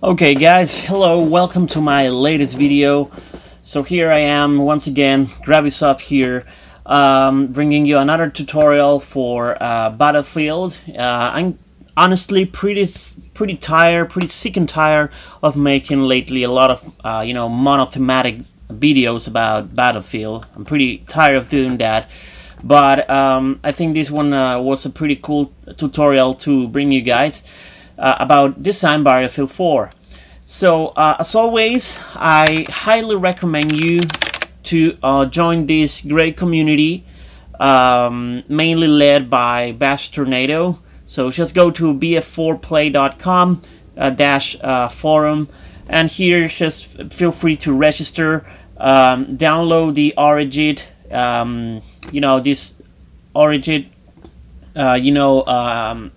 Okay guys, hello, welcome to my latest video. So here I am once again, Grabisoft here, bringing you another tutorial for Battlefield. I'm honestly pretty tired, pretty sick and tired of making lately a lot of monothematic videos about Battlefield. I'm pretty tired of doing that, but I think this one was a pretty cool tutorial to bring you guys about design Battlefield 4. So as always, I highly recommend you to join this great community, mainly led by bshtornado. So just go to bf4play.com -forum, and here just feel free to register, download the Origin, this Origin,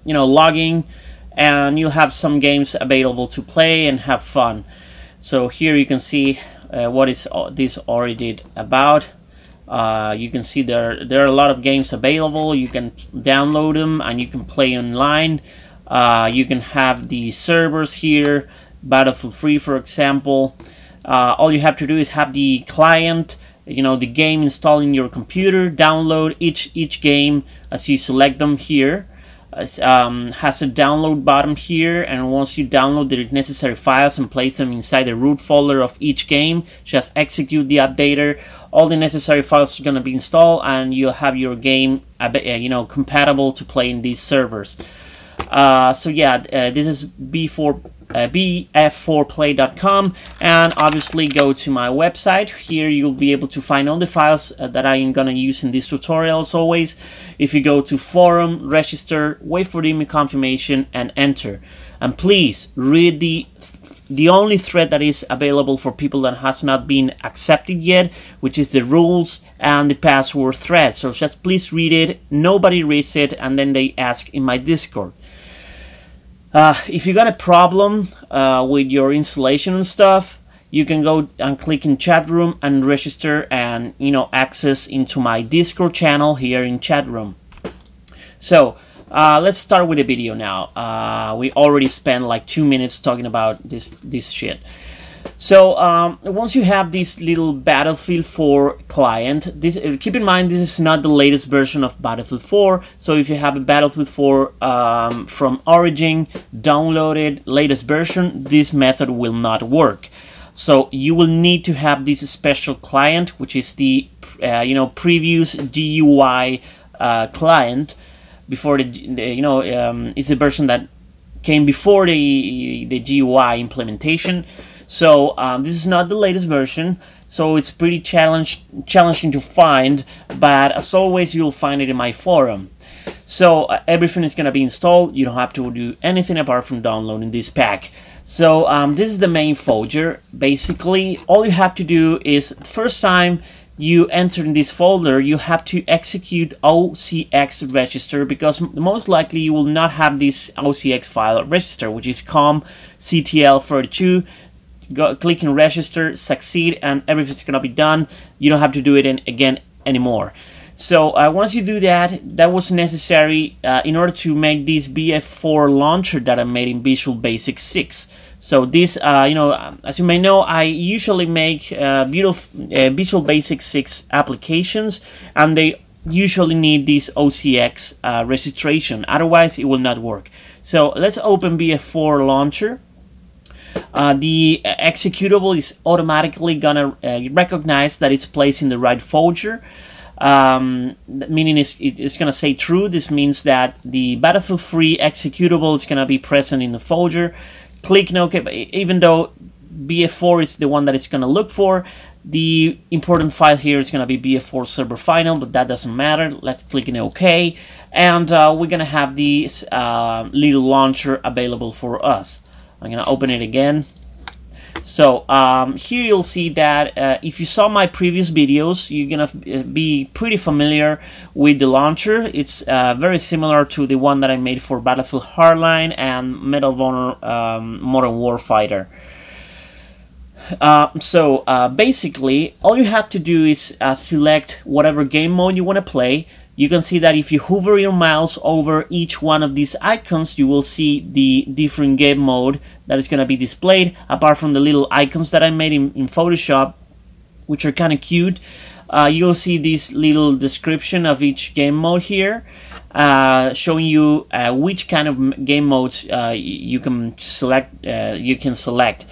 logging, and you'll have some games available to play and have fun. So here you can see what is this Origin about. You can see there are a lot of games available. You can download them and you can play online. You can have the servers here, Battlefield 3 for example. All you have to do is have the client, the game installed in your computer, download each game as you select them here. Has a download button here, and once you download the necessary files and place them inside the root folder of each game, just execute the updater. All the necessary files are going to be installed, and you'll have your game compatible to play in these servers. So yeah, this is bf4play.com, and obviously go to my website. Here you'll be able to find all the files that I'm gonna use in this tutorial. As always, if you go to forum, register, wait for the email confirmation, and enter. And please read the only thread that is available for people that has not been accepted yet, which is the rules and the password thread. So just please read it. Nobody reads it, and then they ask in my Discord. If you got a problem with your installation and stuff, you can go and click in chat room and register and access into my Discord channel here in chat room. So let's start with the video now. We already spent like 2 minutes talking about this shit. So once you have this little Battlefield 4 client, keep in mind this is not the latest version of Battlefield 4. So if you have a Battlefield 4 from Origin, downloaded latest version, this method will not work. So you will need to have this special client, which is the previous GUI client. Before is the version that came before the GUI implementation. So this is not the latest version, so it's pretty challenging to find, but as always you'll find it in my forum. So everything is going to be installed. You don't have to do anything apart from downloading this pack. So this is the main folder. Basically all you have to do is, the first time you enter in this folder, you have to execute OCX register, because most likely you will not have this OCX file register, which is comctl32. Click in register, succeed, and everything's gonna be done. You don't have to do it again anymore. So once you do that, that was necessary in order to make this BF4 launcher that I made in Visual Basic 6. So this, as you may know, I usually make Visual Basic 6 applications, and they usually need this OCX registration. Otherwise, it will not work. So let's open BF4 launcher. The executable is automatically gonna recognize that it's placed in the right folder, meaning it's gonna say true. This means that the Battlefield 3 executable is gonna be present in the folder. Click no, okay, even though BF4 is the one that it's gonna look for, the important file here is gonna be BF4 server final, but that doesn't matter. Let's click in OK, and we're gonna have this little launcher available for us. I'm gonna open it again. So here you'll see that if you saw my previous videos, you're gonna be pretty familiar with the launcher. It's very similar to the one that I made for Battlefield Hardline and Medal of Honor Modern Warfighter. Basically, all you have to do is select whatever game mode you want to play. You can see that if you hover your mouse over each one of these icons, you will see the different game mode that is going to be displayed, apart from the little icons that I made in Photoshop, which are kind of cute. You'll see this little description of each game mode here, showing you which kind of game modes you can select.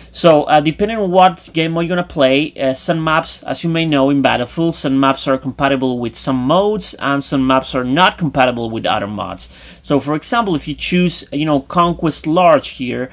So depending on what game mode you're gonna play, some maps, as you may know in Battlefield, some maps are compatible with some modes and some maps are not compatible with other mods. So for example, if you choose, Conquest Large here,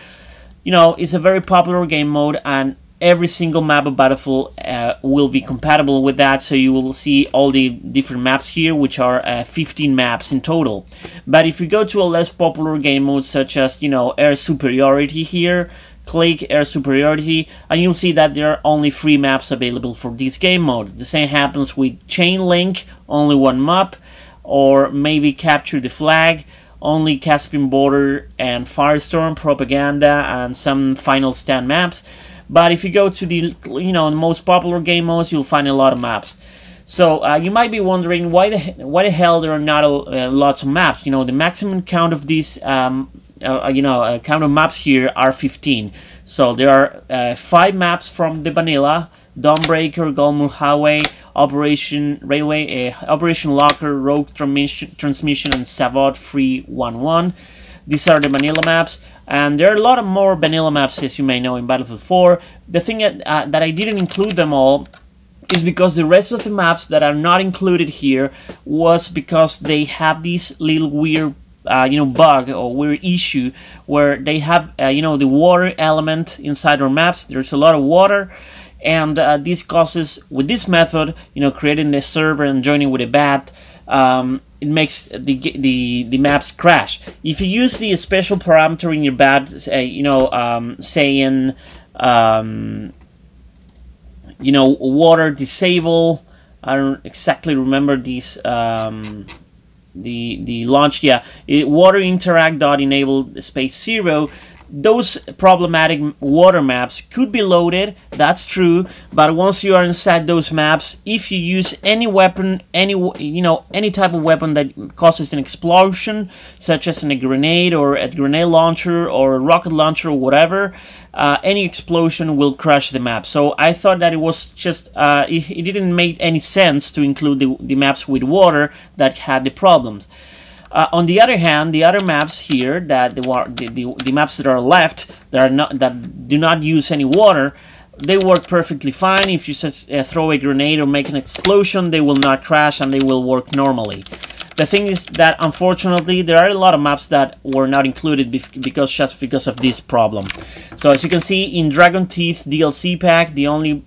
it's a very popular game mode, and every single map of Battlefield will be compatible with that. So you will see all the different maps here, which are 15 maps in total. But if you go to a less popular game mode, such as Air Superiority here, click Air Superiority, and you'll see that there are only 3 maps available for this game mode. The same happens with Chain Link, only 1 map, or maybe Capture the Flag, only Caspian Border and Firestorm, Propaganda, and some Final Stand maps. But if you go to the the most popular game modes, you'll find a lot of maps. So you might be wondering why the hell there are not lots of maps. The maximum count of these count of maps here are 15. So there are 5 maps from the vanilla: Dawnbreaker, Goldmoon Highway, Operation Railway, Operation Locker, Rogue Transmission, and Savot 311. These are the vanilla maps, and there are a lot of more vanilla maps, as you may know, in Battlefield 4. The thing that I didn't include them all is because the rest of the maps that are not included here was because they have this little weird bug or weird issue where they have the water element inside our maps. There's a lot of water, and this causes, with this method, creating the server and joining with a bat, it makes the maps crash. If you use the special parameter in your bat, saying water disable, I don't exactly remember these the launch, WaterInteract.Enable /0, those problematic water maps could be loaded, that's true, but once you are inside those maps, if you use any weapon, any type of weapon that causes an explosion, such as a grenade or a grenade launcher or a rocket launcher or whatever, any explosion will crash the map. So I thought that it was just, it didn't make any sense to include the maps with water that had the problems. On the other hand, the other maps here, that the maps that are left, that do not use any water, they work perfectly fine. If you just throw a grenade or make an explosion, they will not crash and they will work normally. The thing is that, unfortunately, there are a lot of maps that were not included because of this problem. So as you can see, in Dragon Teeth DLC pack, the only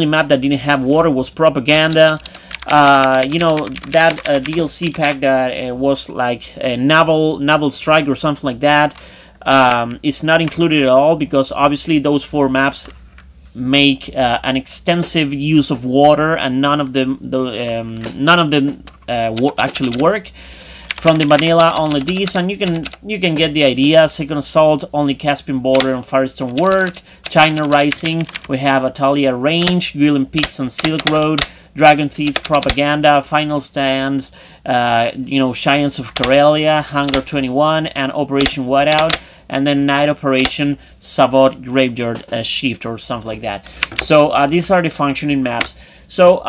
map that didn't have water was Propaganda. That DLC pack that was like a naval strike or something like that, is not included at all, because obviously those 4 maps make an extensive use of water, and none of them actually work. From the vanilla, only these, and you can get the idea. Second Assault, only Caspian Border and Firestorm work. China Rising, we have Atalia Range, Guilin Peaks and Silk Road. Dragon Thief, Propaganda, Final Stands, Giants of Karelia, Hangar 21, and Operation Whiteout, and then Night Operation, Savot, Graveyard Shift, or something like that. So these are the functioning maps. So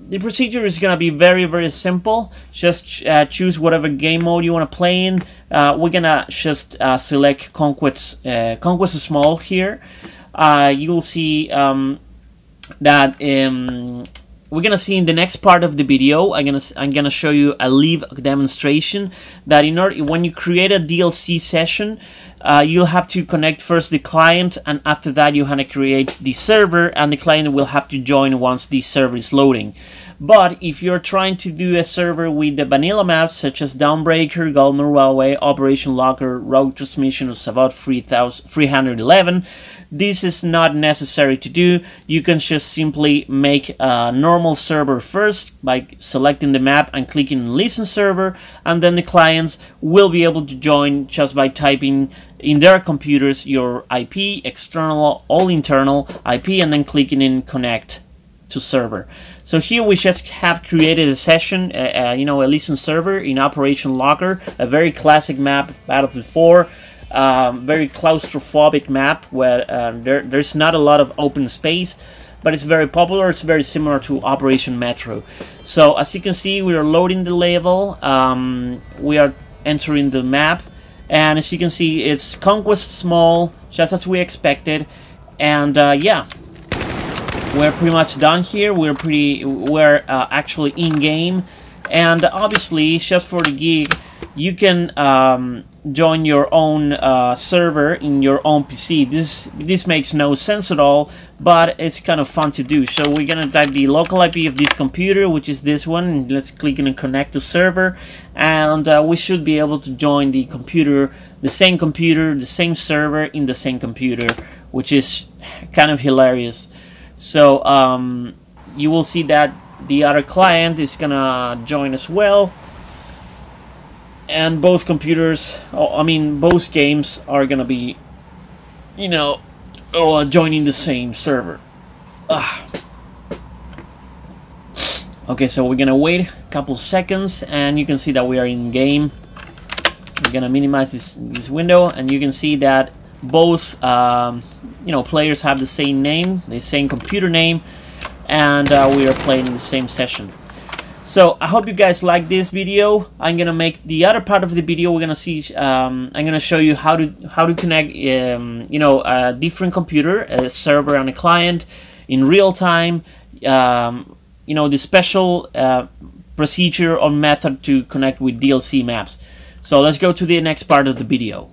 the procedure is going to be very, very simple. Just choose whatever game mode you want to play in. We're going to just select Conquest Small here. You will see that we're gonna see in the next part of the video. I'm gonna show you a live demonstration that when you create a DLC session, you'll have to connect first the client, and after that you have to create the server, and the client will have to join once the server is loading. But if you're trying to do a server with the vanilla maps such as Dawnbreaker, Golden Railway, Operation Locker, Rogue Transmission, or Savant 311, this is not necessary to do. You can just simply make a normal server first by selecting the map and clicking Listen Server, and then the clients will be able to join just by typing in their computers your IP, external or internal IP, and then clicking in Connect to Server. So here we just have created a session, a Listen Server in Operation Locker, a very classic map of Battlefield 4. Very claustrophobic map where there's not a lot of open space, but it's very popular. It's very similar to Operation Metro. So as you can see, we are loading the level, we are entering the map, and as you can see, it's Conquest Small, just as we expected. And yeah, we're pretty much done here. We're actually in game, and obviously just for the gig, you can join your own server in your own PC. This makes no sense at all, but it's kind of fun to do. So we're gonna type the local IP of this computer, which is this one, and let's click on Connect to Server, and we should be able to join the same server in the same computer, which is kind of hilarious. So you will see that the other client is gonna join as well, and both computers, both games are gonna be, joining the same server. Okay, so we're gonna wait a couple seconds, and you can see that we are in game. We're gonna minimize this window, and you can see that both players have the same name, the same computer name, and we are playing in the same session. So I hope you guys like this video. I'm gonna make the other part of the video. We're gonna see. I'm gonna show you how to connect, a different computer, a server and a client, in real time. The special procedure or method to connect with DLC maps. So let's go to the next part of the video.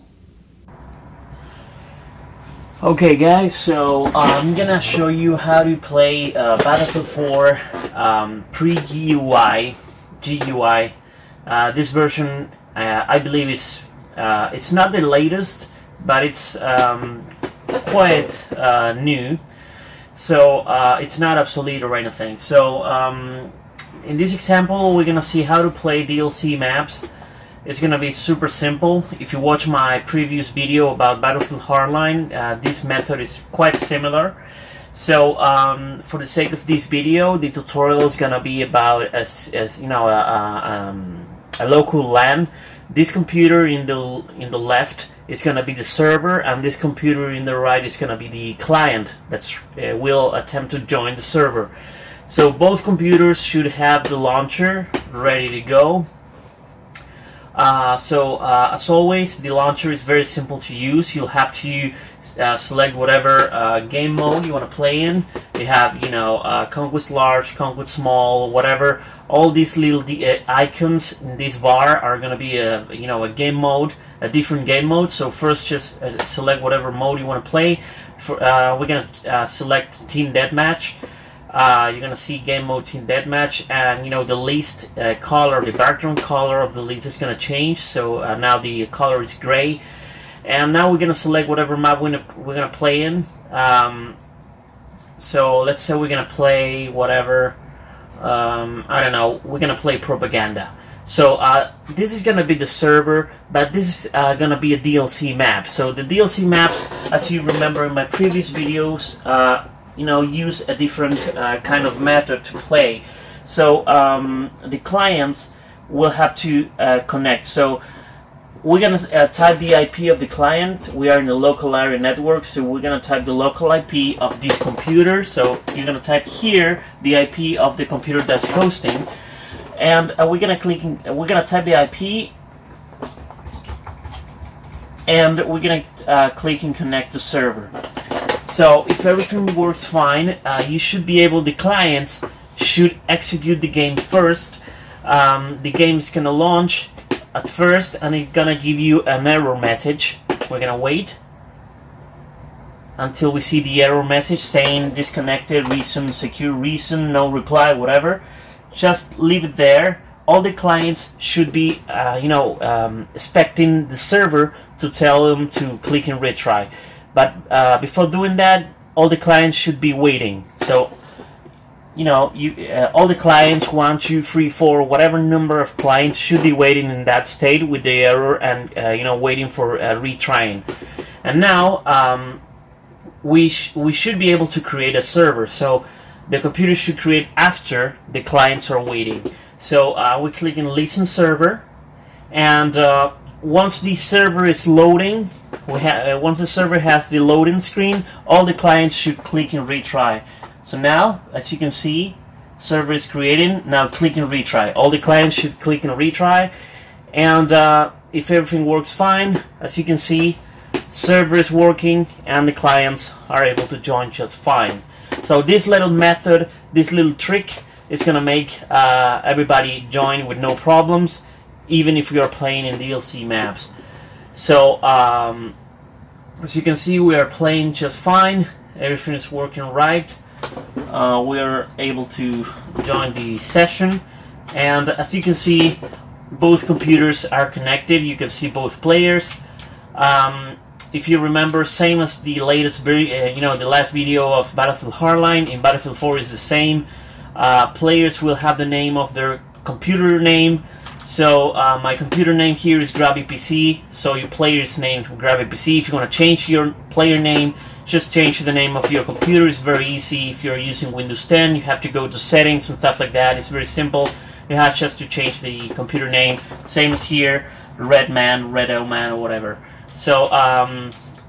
Okay guys, so I'm gonna show you how to play Battlefield 4 pre-GUI. This version, I believe, is it's not the latest, but it's quite new. So it's not obsolete or anything. So in this example, we're gonna see how to play DLC maps. It's gonna be super simple. If you watch my previous video about Battlefield Hardline, this method is quite similar. So for the sake of this video, the tutorial is gonna be about a local LAN. This computer in the left is gonna be the server, and this computer in the right is gonna be the client that will attempt to join the server. So both computers should have the launcher ready to go. As always, the launcher is very simple to use. You'll have to select whatever game mode you want to play in. You have, Conquest Large, Conquest Small, whatever. All these little icons in this bar are going to be a game mode, a different game mode. So first, just select whatever mode you want to play. We're going to select Team Deathmatch. You're gonna see game mode Team Deathmatch, and the list color, the background color of the list is gonna change. So now the color is gray, and now we're gonna select whatever map we're gonna play in. So let's say we're gonna play whatever. I don't know. We're gonna play Propaganda. So this is gonna be the server, but this is gonna be a DLC map. So the DLC maps, as you remember in my previous videos, use a different kind of method to play. So the clients will have to connect. So we're gonna type the IP of the client. We are in a local area network, so we're gonna type the local IP of this computer. So you're gonna type here the IP of the computer that's hosting, and we're gonna type the IP, and we're gonna click and connect the server. So if everything works fine, you should be able, the clients should execute the game first. The game is gonna launch at first, and it's gonna give you an error message. We're gonna wait until we see the error message saying disconnected, reason, secure reason, no reply, whatever. just leave it there. All the clients should be expecting the server to tell them to click and retry. But before doing that, all the clients should be waiting. So all the clients, 1, 2, 3, 4, whatever number of clients should be waiting in that state with the error and waiting for retrying. And now we should be able to create a server. So the computer should create after the clients are waiting. So we click in listen server, and once the server is loading, once the server has the loading screen, all the clients should click and retry. So now, as you can see, server is creating. Now click and retry. All the clients should click and retry, and if everything works fine, as you can see, server is working and the clients are able to join just fine. So this little method, this little trick, is gonna make everybody join with no problems, even if we are playing in DLC maps. So as you can see, we are playing just fine. Everything is working right. We are able to join the session, and as you can see, both computers are connected. You can see both players. If you remember, same as the latest, the last video of Battlefield Hardline, in Battlefield 4 is the same. Players will have the name of their computer name. So my computer name here is GrabiPC, so your player's name is GrabiPC. If you want to change your player name, just change the name of your computer. It's very easy. If you're using Windows 10, you have to go to settings and stuff like that. It's very simple. You have just to change the computer name. Same as here, Redman, Redoman, or whatever. So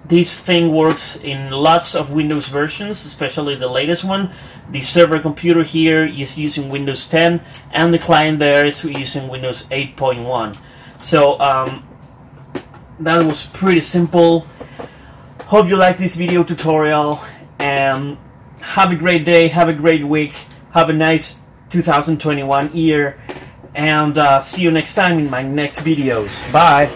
this thing works in lots of Windows versions, especially the latest one. The server computer here is using Windows 10, and the client there is using Windows 8.1. So that was pretty simple. Hope you like this video tutorial, and have a great day, have a great week, have a nice 2021 year, and see you next time in my next videos. Bye!